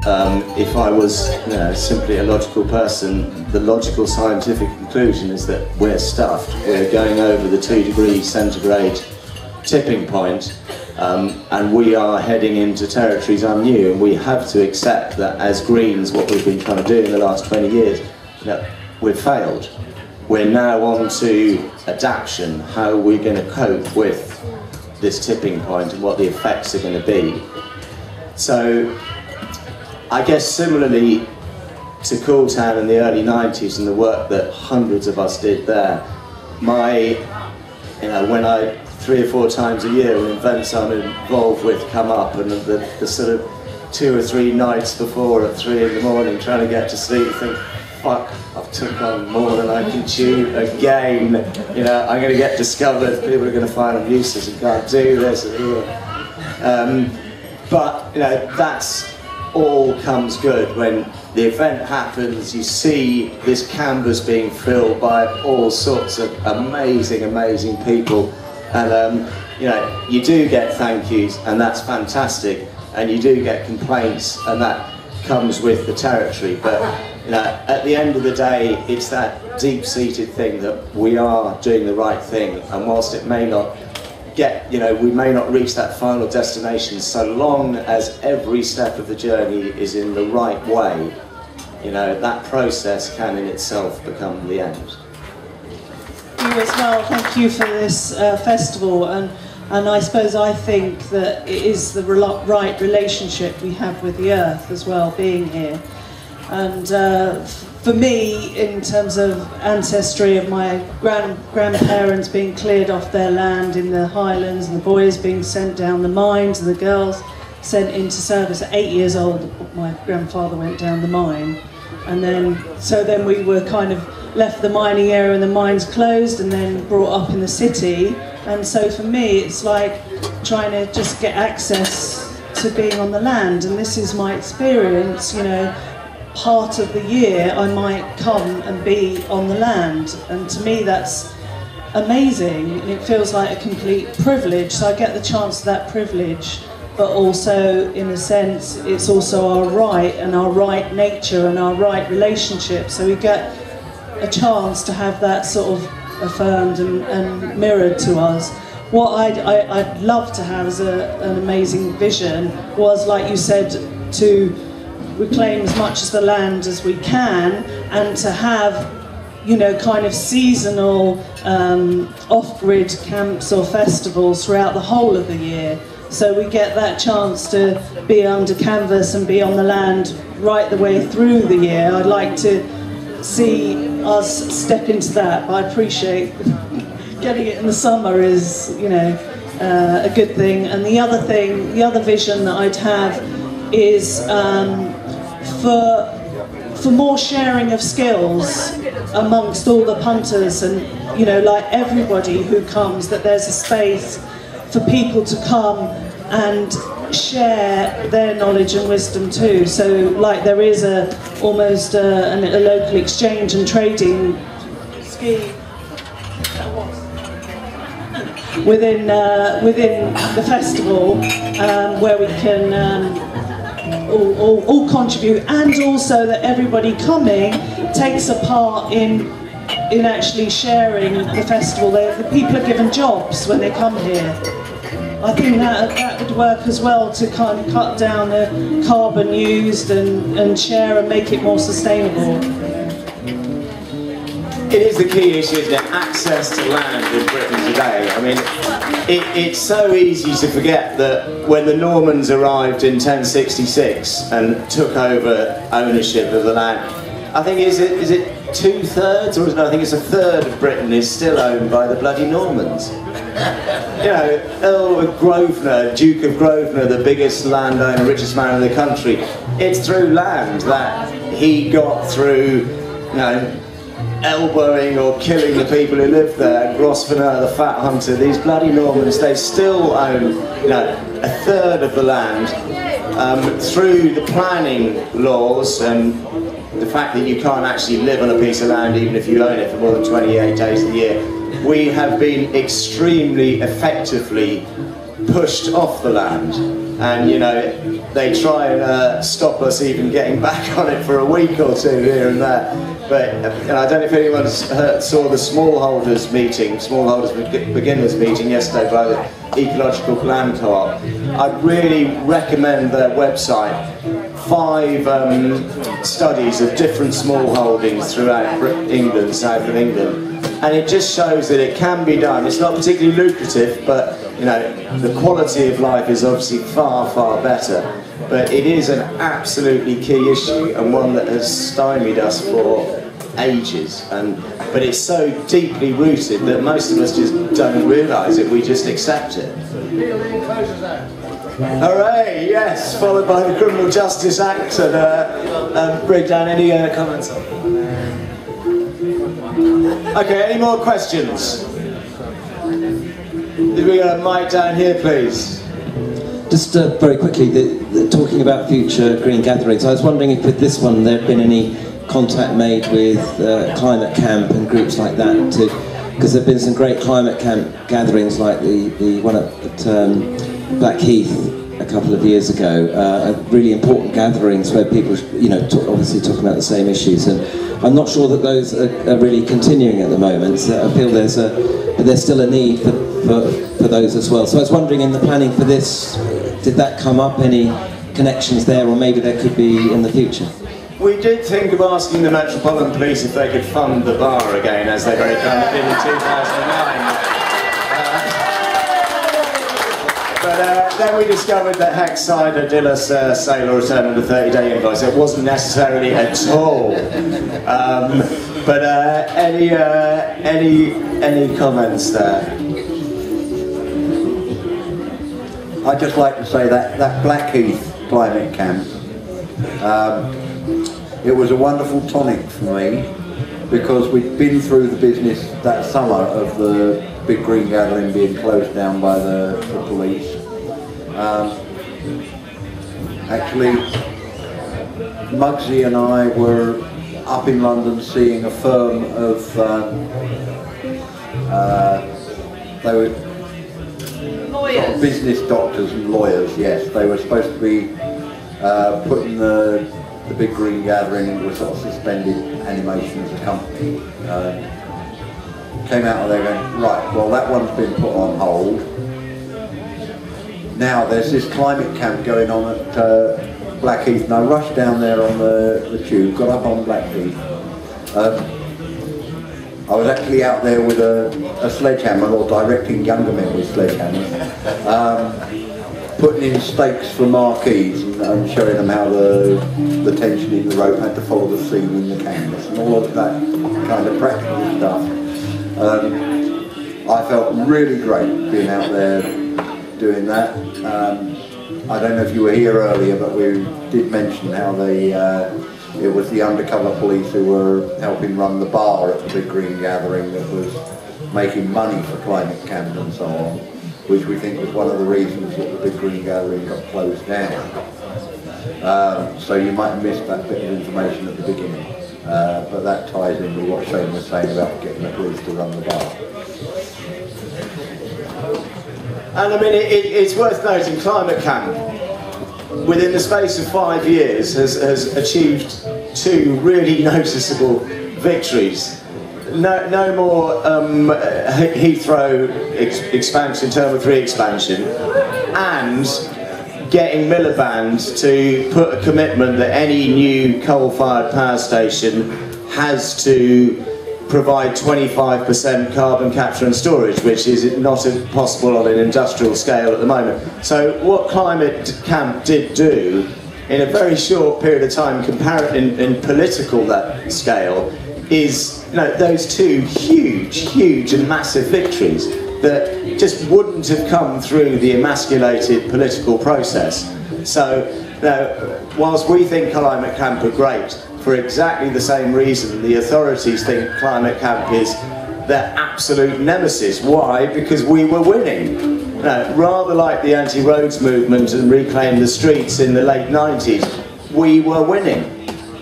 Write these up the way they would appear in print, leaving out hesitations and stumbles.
if I was simply a logical person, the logical scientific conclusion is that we're stuffed. We're going over the 2 degrees centigrade tipping point, and we are heading into territories unknown, and we have to accept that as Greens, what we've been trying to do in the last 20 years, we've failed. We're now on to adaptation, how we're going to cope with this tipping point and what the effects are going to be. So I guess similarly to Cooltown in the early 90s and the work that hundreds of us did there, when I 3 or 4 times a year when events I'm involved with come up, and the sort of 2 or 3 nights before at 3 in the morning trying to get to sleep, think, fuck, I've took on more than I can chew again. I'm going to get discovered, people are going to find I'm useless and can't do this. But that's all comes good when the event happens. You see this canvas being filled by all sorts of amazing people, and you do get thank yous, and that's fantastic, and you do get complaints, and that comes with the territory. But at the end of the day, it's that deep-seated thing that we are doing the right thing, and whilst it may not we may not reach that final destination, so long as every step of the journey is in the right way, that process can in itself become the end. You as well, thank you for this festival, and I suppose I think that it is the right relationship we have with the earth as well, being here. And for me, in terms of ancestry of my grandparents being cleared off their land in the Highlands, and the boys being sent down the mines, and the girls sent into service at 8 years old, my grandfather went down the mine. And then we were kind of left the mining area and the mines closed, and then brought up in the city. And so for me, it's like trying to just get access to being on the land. And this is my experience, part of the year I might come and be on the land, and to me that's amazing, and it feels like a complete privilege. So I get the chance of that privilege, but also in a sense it's also our right, and our right nature and our right relationship, so we get a chance to have that sort of affirmed and mirrored to us. What I'd love to have as an amazing vision was, like you said, to reclaim as much of the land as we can, and to have kind of seasonal off-grid camps or festivals throughout the whole of the year, so we get that chance to be under canvas and be on the land right the way through the year. I'd like to see us step into that, but I appreciate getting it in the summer is a good thing. And the other vision that I'd have is for more sharing of skills amongst all the punters, and like everybody who comes, that there's a space for people to come and share their knowledge and wisdom too. So like there is almost a local exchange and trading scheme within the festival, where we can all contribute, and also that everybody coming takes a part in actually sharing the festival. The people are given jobs when they come here. I think that would work as well, to kind of cut down the carbon used and share and make it more sustainable. It is the key issue, isn't it? Access to land in Britain today. I mean, it's so easy to forget that when the Normans arrived in 1066 and took over ownership of the land, I think is it 2/3, or I think it's 1/3 of Britain is still owned by the bloody Normans. Earl of Grosvenor, Duke of Grosvenor, the biggest landowner, richest man in the country, it's through land that he got through, elbowing or killing the people who lived there. Grosvenor, the fat hunter, these bloody Normans, they still own 1/3 of the land through the planning laws and the fact that you can't actually live on a piece of land even if you own it for more than 28 days of the year. we have been extremely effectively pushed off the land, and you know, they try and stop us even getting back on it for a week or two here and there. But and I don't know if anyone saw the smallholders beginners meeting yesterday by the Ecological Land Co-op. I'd really recommend their website. 5 studies of different small holdings throughout England, south of England, and it just shows that it can be done. It's not particularly lucrative, but you know, the quality of life is obviously far, far better. But it is an absolutely key issue, and one that has stymied us for ages. But it's so deeply rooted that most of us just don't realise it. We just accept it. Hooray! Yes, followed by the Criminal Justice Act and Brig, Dan, any comments? Okay, any more questions? Did we get a mic down here, please? Just very quickly, talking about future green gatherings, I was wondering if with this one there had been any contact made with Climate Camp and groups like that, because there have been some great Climate Camp gatherings like the one at Blackheath a couple of years ago, really important gatherings where people, you know, obviously talking about the same issues, and I'm not sure that those are really continuing at the moment. So I feel there's still a need for those as well. So I was wondering, in the planning for this, did that come up, any connections there, or maybe there could be in the future? We did think of asking the Metropolitan Police if they could fund the bar again, as they very kindly did in 2009. But then we discovered that Hex Cider, Dillis, sale or return under 30-day invoice. It wasn't necessarily at all. But any comments there? I'd just like to say that Blackheath Climate Camp, it was a wonderful tonic for me, because we'd been through the business that summer of the big green gathering being closed down by the police. Actually, Muggsy and I were up in London seeing a firm of, they were Lawyers. Business doctors and lawyers, yes. They were supposed to be putting the big green gathering with sort of suspended animation as a company. Came out of there going, right, well that one's been put on hold. Now there's this climate camp going on at Blackheath, and I rushed down there on the tube, got up on Blackheath. I was actually out there with a sledgehammer, or directing younger men with sledgehammers, putting in stakes for marquees and showing them how the tension in the rope had to follow the seam in the canvas and all of that kind of practical stuff. I felt really great being out there doing that. I don't know if you were here earlier, but we did mention how it was the undercover police who were helping run the bar at the big green gathering that was making money for Climate Camp and so on, which we think was one of the reasons that the big green gathering got closed down. So you might have missed that bit of information at the beginning, but that ties in with what Shane was saying about getting the police to run the bar. And I mean, it's worth noting, Climate Camp, within the space of 5 years, has achieved 2 really noticeable victories. No more Heathrow expansion, Terminal 3 expansion, and getting Miliband to put a commitment that any new coal-fired power station has to provide 25% carbon capture and storage, which is not possible on an industrial scale at the moment. So what Climate Camp did do, in a very short period of time, in political scale, is those 2 huge and massive victories that just wouldn't have come through the emasculated political process. So whilst we think Climate Camp are great, for exactly the same reason the authorities think Climate Camp is their absolute nemesis. Why? Because we were winning. Rather like the anti-roads movement and Reclaim the Streets in the late 90s, we were winning.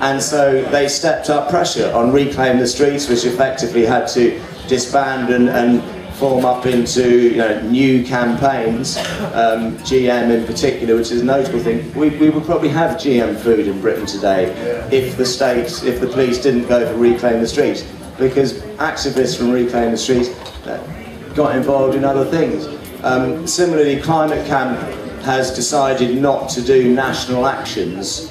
And so they stepped up pressure on Reclaim the Streets, which effectively had to disband and form up into new campaigns, GM in particular, which is a notable thing. We would probably have GM food in Britain today if the police didn't go for Reclaim the Streets, because activists from Reclaim the Streets got involved in other things. Similarly, Climate Camp has decided not to do national actions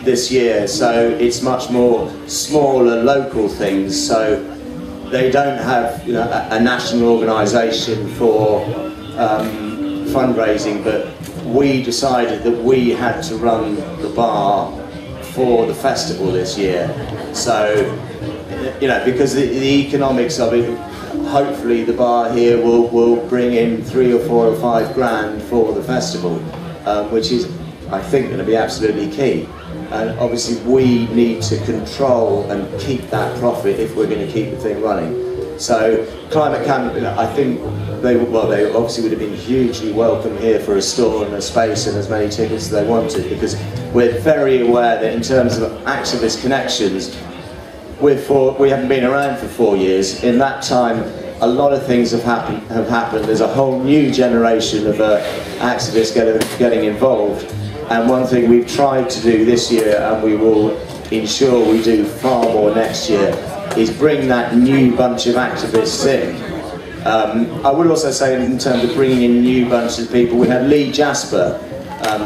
this year, so it's much more smaller local things. So they don't have a national organisation for fundraising, but we decided that we had to run the bar for the festival this year. So because the economics of it, hopefully the bar here will bring in 3 or 4 or 5 grand for the festival, which is, I think, going to be absolutely key. And obviously we need to control and keep that profit if we're going to keep the thing running. So Climate Camp, I think they obviously would have been hugely welcome here for a store and a space and as many tickets as they wanted, because we're very aware that in terms of activist connections, we haven't been around for 4 years. In that time, a lot of things have happened. There's a whole new generation of activists getting involved. And one thing we've tried to do this year, and we will ensure we do far more next year, is bring that new bunch of activists in. I would also say, in terms of bringing in new bunches of people, we had Lee Jasper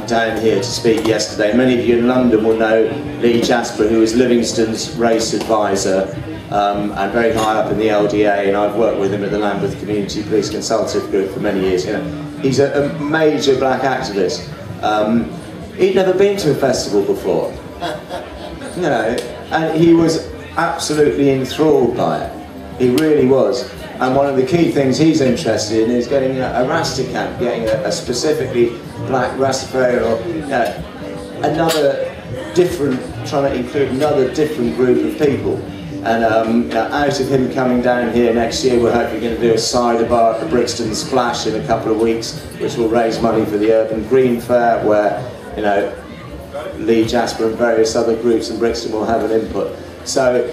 down here to speak yesterday. Many of you in London will know Lee Jasper, who is Livingston's race advisor and very high up in the LDA, and I've worked with him at the Lambeth Community Police Consultative Group for many years. He's a major black activist. He'd never been to a festival before, and he was absolutely enthralled by it. He really was. And one of the key things he's interested in is getting a Rasta camp, getting a specifically black Rastafarian, or trying to include another different group of people. And out of him coming down here next year, we're hopefully going to do a cider bar at the Brixton Splash in a couple of weeks, which will raise money for the Urban Green Fair, where Lee Jasper and various other groups in Brixton will have an input. So,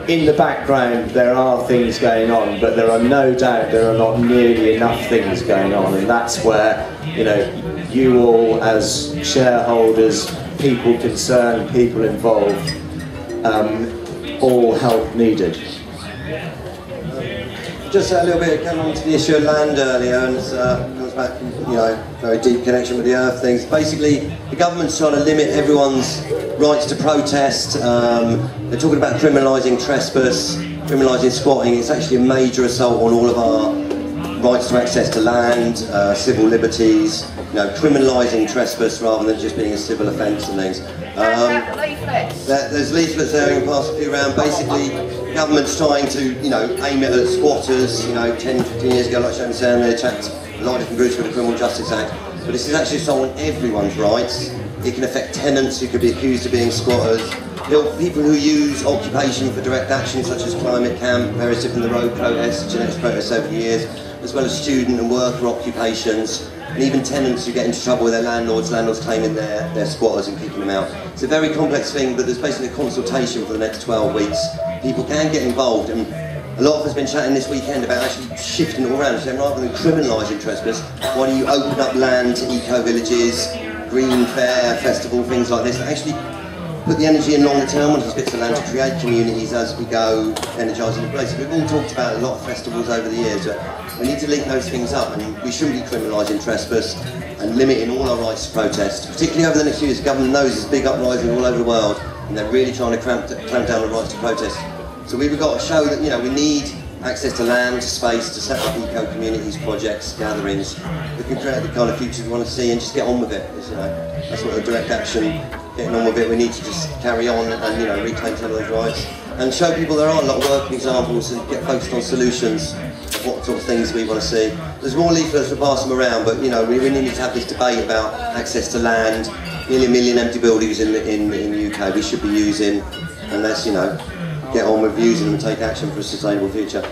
in the background there are things going on, but there are no doubt there are not nearly enough things going on, and that's where you all as shareholders, people concerned, people involved, all help needed. Just a little bit, came on to the issue of land earlier, and comes back, very deep connection with the earth things. Basically, the government's trying to limit everyone's rights to protest. They're talking about criminalising trespass, criminalising squatting. It's actually a major assault on all of our rights to access to land, civil liberties, criminalising trespass rather than just being a civil offence and things. There's leaflets there, you can pass a few around. Basically, the government's trying to, aim it at squatters. 10, 15 years ago, like Shane said, they attacked a lot of different groups with the Criminal Justice Act. But this is actually assault on everyone's rights. It can affect tenants who could be accused of being squatters. People who use occupation for direct action, such as Climate Camp, various different road protests, genetics protests over the years, as well as student and worker occupations, and even tenants who get into trouble with their landlords claiming they're squatters and kicking them out. It's a very complex thing, but there's basically a consultation for the next 12 weeks. People can get involved, and a lot of us have been chatting this weekend about actually shifting it all around, saying rather than criminalising trespass, why don't you open up land to eco-villages, green fair, festival, things like this, actually put the energy in longer term on these bits of land to create communities as we go, energising the place. We've all talked about a lot of festivals over the years, but we need to link those things up, and we shouldn't be criminalising trespass and limiting all our rights to protest, particularly over the next few years. The government knows there's big uprising all over the world, and they're really trying to clamp down on rights to protest. So we've got to show that we need access to land, space, to set up eco-communities, projects, gatherings. We can create the kind of future we want to see and just get on with it. That's what the direct action, getting on with it. We need to just carry on and reclaim some of those rights and show people there are a lot of working examples and get focused on solutions of what sort of things we want to see. There's more leaflets to pass them around, but we really need to have this debate about access to land. Nearly 1 million empty buildings in the UK we should be using, and let's get on with using them and take action for a sustainable future.